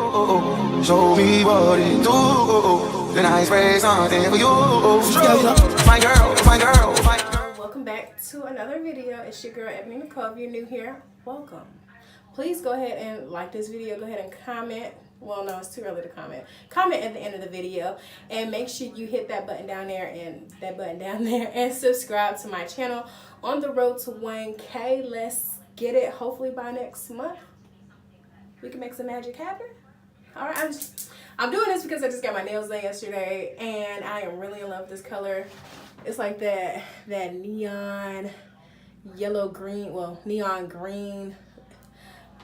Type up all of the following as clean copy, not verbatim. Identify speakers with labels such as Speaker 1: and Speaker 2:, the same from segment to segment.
Speaker 1: Show me what it do. Then I spray something for you. My girl, my girl, my girl.
Speaker 2: Welcome back to another video. It's your girl Ebony Nicole. If you're new here, welcome. Please go ahead and like this video. Go ahead and comment. Well, no, it's too early to comment. Comment at the end of the video, and make sure you hit that button down there and subscribe to my channel. On the road to 1K. Let's get it. Hopefully by next month we can make some magic happen. All right, I'm doing this because I just got my nails done yesterday, and I am really in love with this color. It's like that neon yellow green, well, neon green.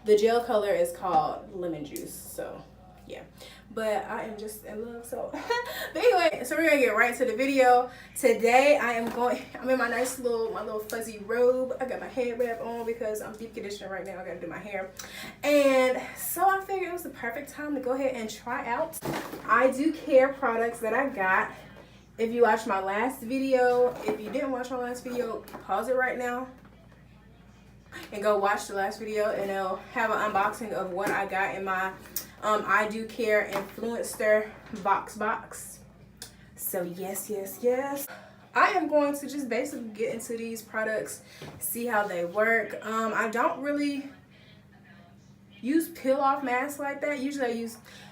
Speaker 2: The gel color is called lemon juice, so yeah. But I am just in love, so. But anyway, so we're gonna get right into the video. Today I'm in my nice my little fuzzy robe. I got my hair wrap on because I'm deep conditioning right now. I gotta do my hair. And so I figured it was the perfect time to go ahead and try out I Do Care products that I got. If you watched my last video, if you didn't watch my last video, pause it right now and go watch the last video, and it'll have an unboxing of what I got in my I Do Care Influenster box. So yes. I am going to just basically get into these products, see how they work. I don't really use peel off masks like that. Usually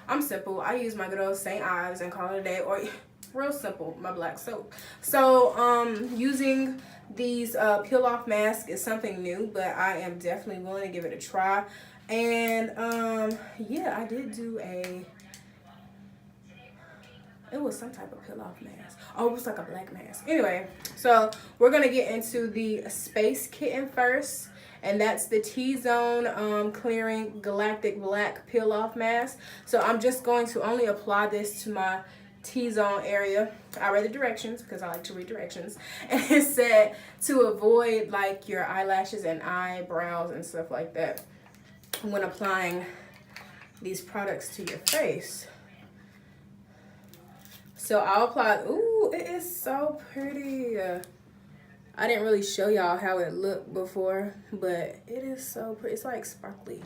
Speaker 2: I'm simple. I use my good old St. Ives and call it a day, or real simple, my black soap. So using these peel off masks is something new, but I am definitely willing to give it a try. And yeah, I did do it was some type of peel off mask. Oh, it was like a black mask. Anyway, so we're gonna get into the Space Kitten first, and that's the T-Zone Clearing Galactic Black Peel Off Mask. So I'm just going to only apply this to my T-zone area. I read the directions because I like to read directions, and it said to avoid like your eyelashes and eyebrows and stuff like that when applying these products to your face. So I'll apply. Ooh, it is so pretty. I didn't really show y'all how it looked before, but it is so pretty. It's like sparkly.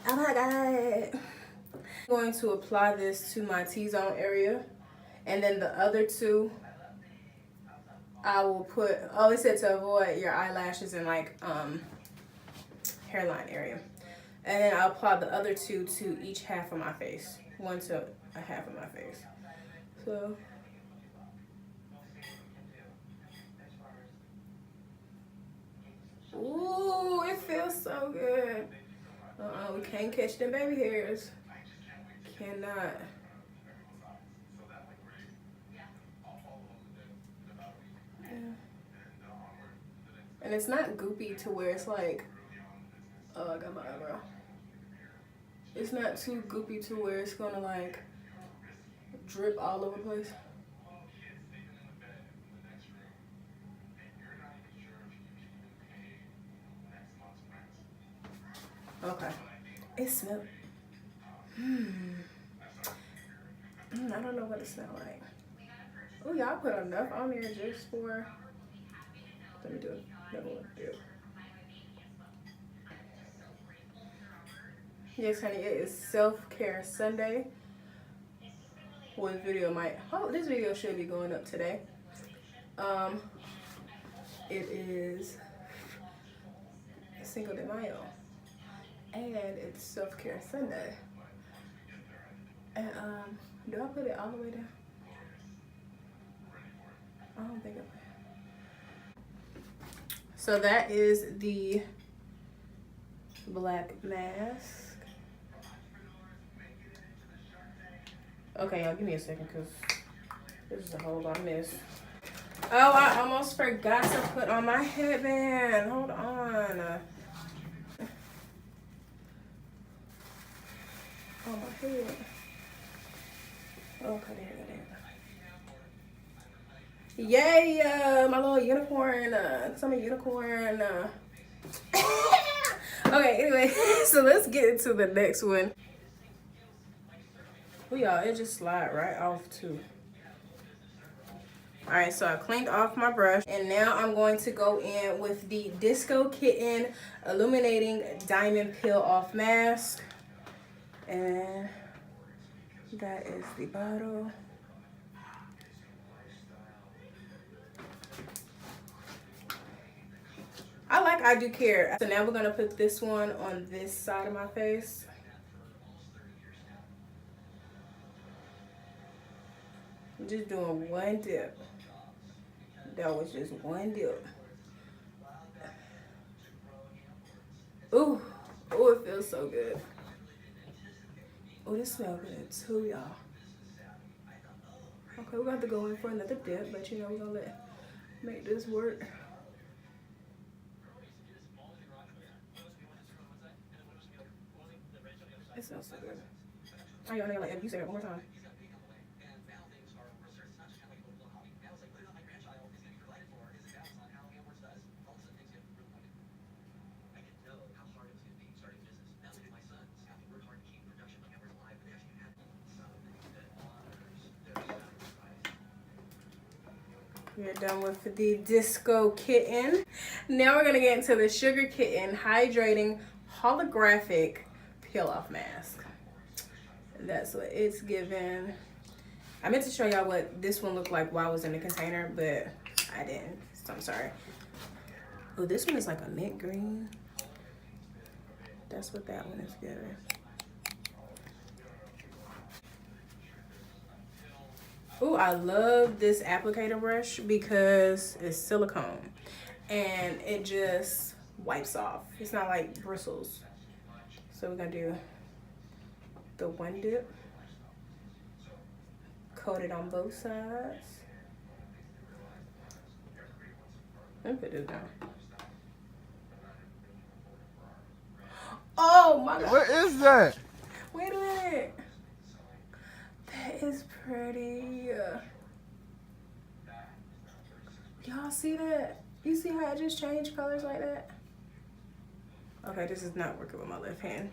Speaker 2: Oh my god. I'm going to apply this to my T-zone area, and then the other two I will put, oh, it said to avoid your eyelashes and like hairline area, and then I'll apply the other two to each half of my face, one to a half of my face. So ooh, it feels so good. We can't catch them baby hairs. Cannot. Yeah. And it's not goopy to where it's like, oh, I got my eyebrow. It's not too goopy to where it's gonna like drip all over the place. Okay. It smells. I don't know what it smells like. Oh, y'all put enough on there just for. Let me do it. Yes, honey, it is Self-Care Sunday. Well, this video should be going up today. It is Cinco de Mayo, and it's Self-Care Sunday. And do I put it all the way down? I don't think I put it. So that is the black mask. Okay, y'all, give me a second because this is a whole lot of mess. Oh, I almost forgot to put on my headband. Hold on. Oh, my head. Okay, there. Yay, my little unicorn, summer unicorn. Okay, anyway, so let's get into the next one. Oh, y'all, it just slide right off too. All right, so I cleaned off my brush, and now I'm going to go in with the Disco Kitten Illuminating Diamond Peel Off Mask. And that is the bottle. I do care. So now we're gonna put this one on this side of my face. I'm just doing one dip. That was just one dip. Ooh, ooh, it feels so good. Oh, this smells good too, y'all. Okay, we're gonna have to go in for another dip, but you know we're gonna make this work. It smells so good. I y'all like you say it one more time. We're done with the Disco Kitten. Now we're gonna get into the Sugar Kitten Hydrating Holographic Peel Off Mask. That's what it's given. I meant to show y'all what this one looked like while I was in the container, but I didn't, so I'm sorry. Oh, this one is like a mint green. That's what that one is giving. Oh, I love this applicator brush because it's silicone and it just wipes off. It's not like bristles. So we're gonna do the one dip, coat it on both sides. Let me put this down. Oh my God.
Speaker 3: What is that?
Speaker 2: Wait a minute. That is pretty. Y'all see that? You see how I just changed colors like that? Okay, this is not working with my left hand.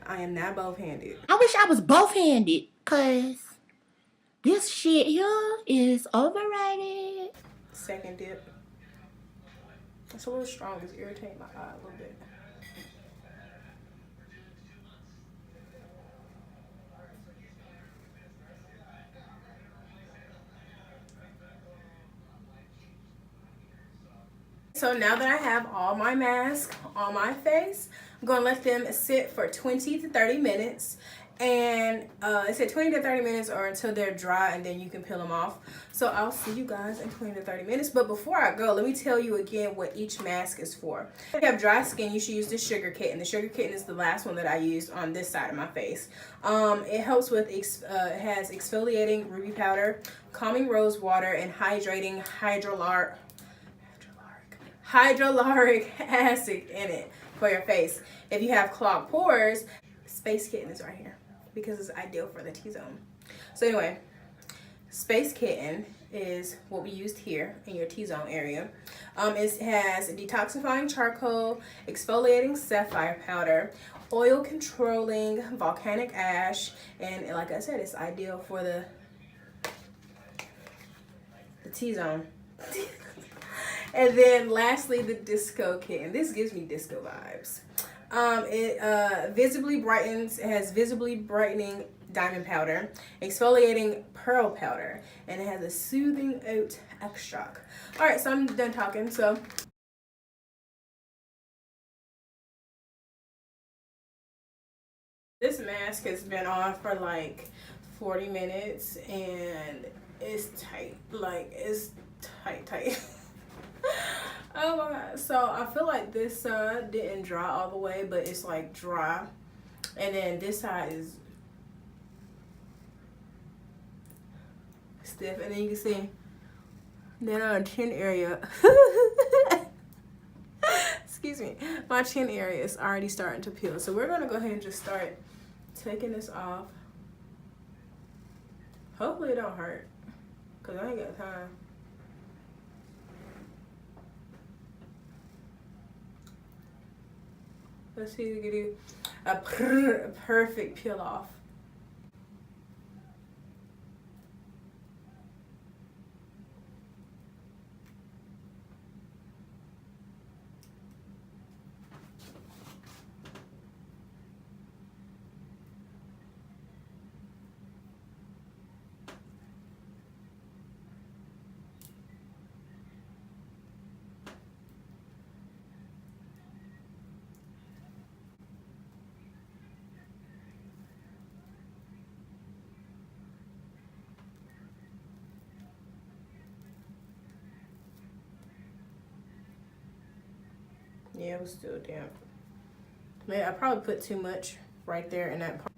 Speaker 2: I am not both-handed.
Speaker 4: I wish I was both-handed, cause this shit here is overrated.
Speaker 2: Second dip. It's a little strong. It's irritating my eye a little bit. So now that I have all my masks on my face, I'm going to let them sit for 20 to 30 minutes. And it said 20 to 30 minutes or until they're dry, and then you can peel them off. So I'll see you guys in 20 to 30 minutes. But before I go, let me tell you again what each mask is for. If you have dry skin, you should use the Sugar Kitten. The Sugar Kitten is the last one that I used on this side of my face. It helps with, it has exfoliating ruby powder, calming rose water, and hydrating hyaluronic acid in it for your face. If you have clogged pores, Space Kitten is right here because it's ideal for the T-zone. So anyway, Space Kitten is what we used here in your T-zone area. It has detoxifying charcoal, exfoliating sapphire powder, oil controlling volcanic ash, and like I said, it's ideal for the T-zone. And then lastly, the Disco Kitten. This gives me disco vibes. It visibly brightens, it has visibly brightening diamond powder, exfoliating pearl powder, and it has a soothing oat extract. All right, so I'm done talking. So this mask has been on for like 40 minutes and it's tight. Like, it's tight. Oh my God. So I feel like this side didn't dry all the way, but it's like dry. And then this side is stiff. And then you can see that on chin area. Excuse me. My chin area is already starting to peel. So we're going to go ahead and just start taking this off. Hopefully it don't hurt, because I ain't got time. Let's see if we can do a perfect peel off. Yeah, it was still damp. Man, I probably put too much right there in that part.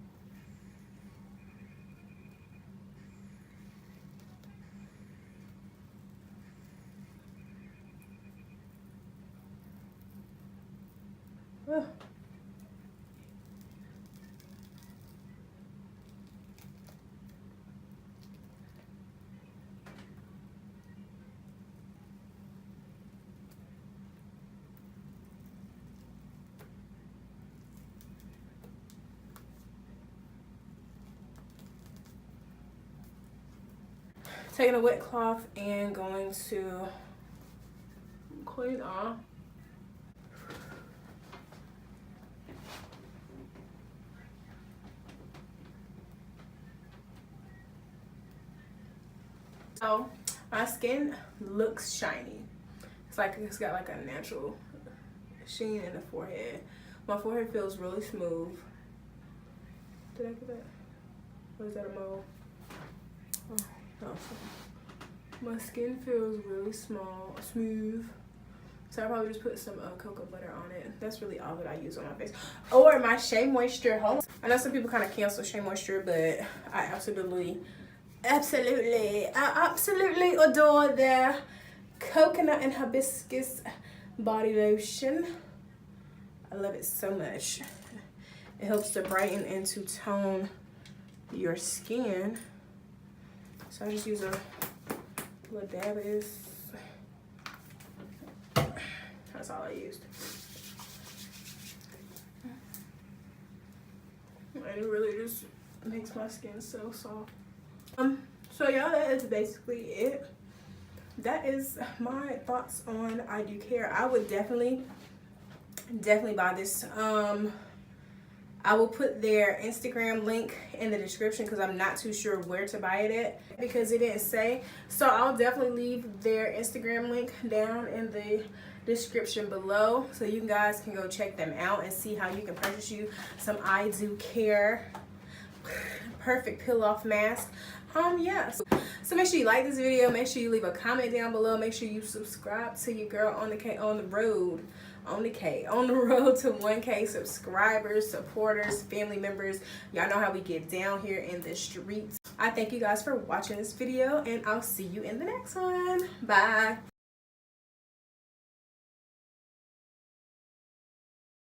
Speaker 2: Ugh. Taking a wet cloth and going to clean off. So my skin looks shiny. It's like it's got like a natural sheen in the forehead. My forehead feels really smooth. Did I get that? Or is that a mole? Oh, no. My skin feels really smooth. So I probably just put some cocoa butter on it. That's really all that I use on my face. Or my Shea Moisture. Hold on. I know some people kind of cancel Shea Moisture, but I absolutely adore their coconut and hibiscus body lotion. I love it so much. It helps to brighten and to tone your skin. So I just use a little dab of this. That's all I used. And it really just makes my skin so soft. So y'all, that is basically it. That is my thoughts on I Do Care. I would definitely buy this. I will put their Instagram link in the description because I'm not too sure where to buy it at because it didn't say. So I'll definitely leave their Instagram link down in the description below so you guys can go check them out and see how you can purchase you some I Do Care perfect peel off mask. Yes. So make sure you like this video, make sure you leave a comment down below, make sure you subscribe to your girl on the road to 1K subscribers, supporters, family members. Y'all know how we get down here in the streets. I thank you guys for watching this video and I'll see you in the next one. Bye.